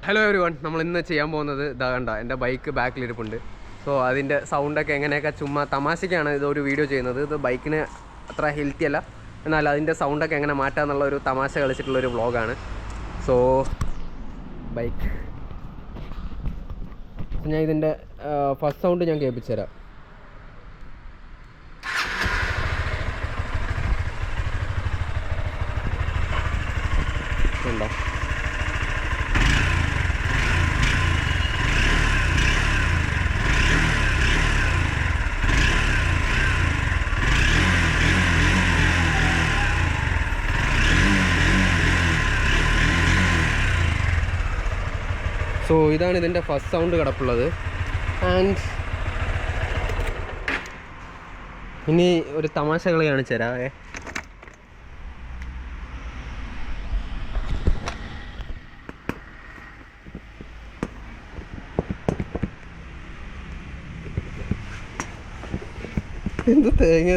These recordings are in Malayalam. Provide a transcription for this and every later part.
ഹലോ എവരിവൺ, നമ്മൾ ഇന്ന് ചെയ്യാൻ പോകുന്നത് ഇതാ കണ്ട എൻ്റെ ബൈക്ക് ബാക്കിലിരിപ്പുണ്ട്. സോ അതിൻ്റെ സൗണ്ടൊക്കെ എങ്ങനെയൊക്കെ ചുമ്മാ തമാശയ്ക്കാണ് ഇതൊരു വീഡിയോ ചെയ്യുന്നത്. ഇത് ബൈക്കിന് അത്ര ഹെൽത്തി അല്ല, എന്നാൽ അതിൻ്റെ സൗണ്ടൊക്കെ എങ്ങനെ മാറ്റാമെന്നുള്ള ഒരു തമാശ കളിച്ചിട്ടുള്ളൊരു വ്ളോഗാണ്. സോ ബൈക്ക് ഞാൻ ഇതിൻ്റെ ഫസ്റ്റ് സൗണ്ട് ഞാൻ കേൾപ്പിച്ചു തരാം. ഉണ്ടോ? സോ ഇതാണ് ഇതിൻ്റെ ഫസ്റ്റ് സൗണ്ട് കിടപ്പുള്ളത്. ആൻഡ് ഇനി ഒരു തമാശ കളി കാണിച്ചു തരാം. എന്ത് തേങ്ങ!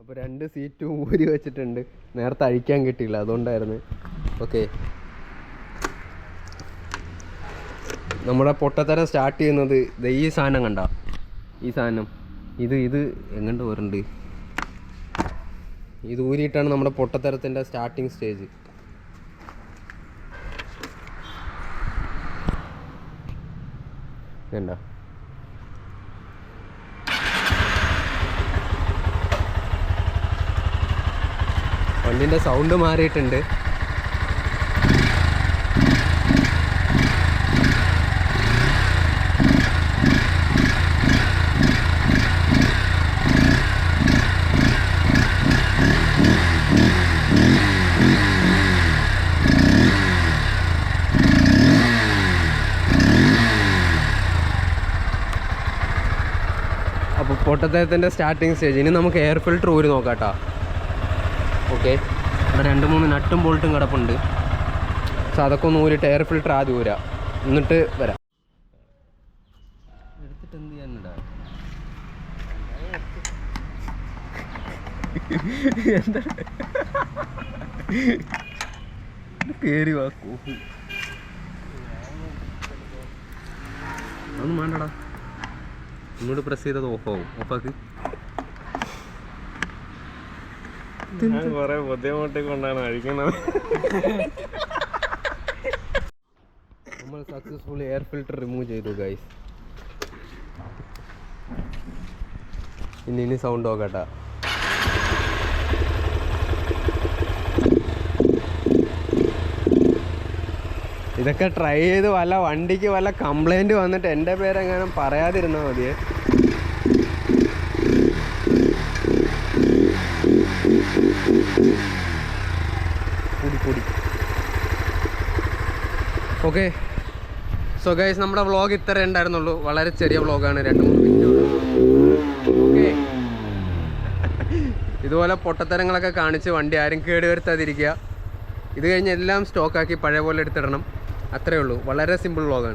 അപ്പോൾ 2 സീറ്റും ഊരി വെച്ചിട്ടുണ്ട്. നേരത്തെ അഴിക്കാൻ കിട്ടിയില്ല, അതുകൊണ്ടായിരുന്നു. ഓക്കെ, നമ്മുടെ പൊട്ടത്തരം സ്റ്റാർട്ട് ചെയ്യുന്നത് ഈ സാധനം കണ്ട, ഈ സാധനം ഇത് എങ്ങോട്ട് വരുന്നുണ്ട്. ഇത് ഊരിയിട്ടാണ് നമ്മുടെ പൊട്ടത്തരത്തിൻ്റെ സ്റ്റാർട്ടിങ് സ്റ്റേജ്. കണ്ട, വണ്ടിൻ്റെ സൗണ്ട് മാറിയിട്ടുണ്ട്. അപ്പോൾ പൊട്ടത്തരത്തിൻ്റെ സ്റ്റാർട്ടിങ് സ്റ്റേജ്. ഇനി നമുക്ക് എയർ ഫിൽറ്റർ ഊരി നോക്കാം കേട്ടോ. ഓക്കെ, ഇവിടെ 2-3 നട്ടും ബോൾട്ടും കിടപ്പുണ്ട്. സോ അതൊക്കെ ഒന്ന് ഊരിയിട്ട് എയർ ഫിൽറ്റർ ആദ്യം ഊരാം, എന്നിട്ട് വരാം. എടുത്തിട്ട് എന്ത് ചെയ്യാനിടാ? എന്താ കയറി വാ കോഫി. അതൊന്നും വേണ്ടടാ, ഇങ്ങോട്ട് പ്രസ് ചെയ്തത് ഓഫാവും. ഓഫാക്ക്. കുറെ ബുദ്ധിമുട്ടി കൊണ്ടാണ് അഴിക്കുന്നത്. നമ്മൾ സക്സസ്ഫുള്ളി എയർ ഫിൽറ്റർ റിമൂവ് ചെയ്തു ഗൈസ്. ഇനി സൗണ്ട് നോക്കട്ടെ. ഇതൊക്കെ ട്രൈ ചെയ്ത് വല്ല വണ്ടിക്ക് വല്ല കംപ്ലൈൻറ്റ് വന്നിട്ട് എൻ്റെ പേരെങ്ങാനും പറയാതിരുന്നാൽ മതിയേ. പൊടി. ഓക്കെ, സോ ഗൈസ്, നമ്മുടെ വ്ളോഗ് ഇത്രേ ഉണ്ടായിരുന്നുള്ളൂ. വളരെ ചെറിയ വ്ളോഗാണ്, 2-3 മിനിറ്റ്. ഓക്കെ, ഇതുപോലെ പൊട്ടത്തരങ്ങളൊക്കെ കാണിച്ച് വണ്ടി ആരും കേടുവരുത്താതിരിക്കുക. ഇത് കഴിഞ്ഞ് എല്ലാം സ്റ്റോക്കാക്കി പഴയ പോലെ എടുത്തിടണം. അത്രയേ ഉള്ളൂ. വളരെ സിമ്പിൾ വ്ളോഗാണ്.